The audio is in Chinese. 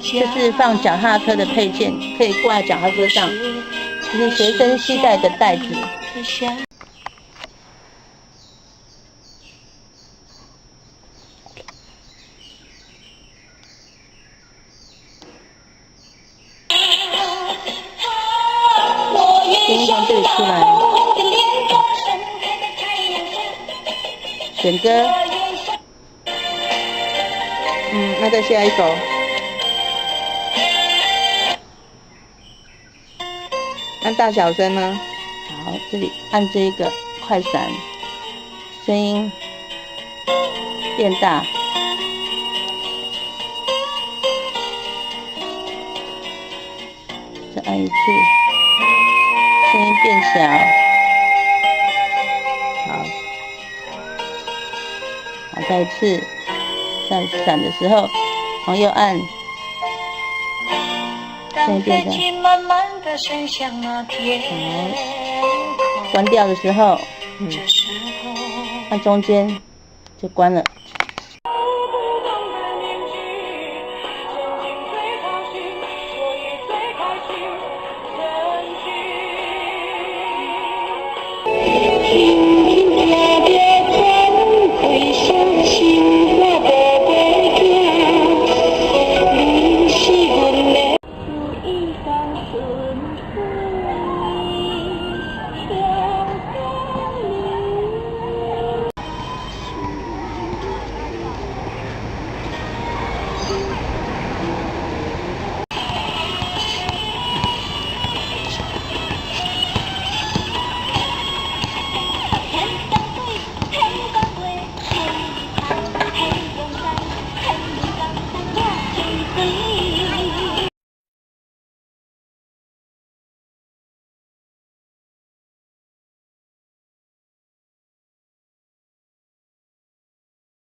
这是放脚踏车的配件，可以挂在脚踏车上，这是随身携带的袋子。声音从这里出来，选歌。那再下一首。按大小声呢？好，这里按这一个快闪，声音变大。再按一次，声音变小。好，好，再一次。在闪的时候，往右按，声音变大。好，关掉的时候，按中间就关了。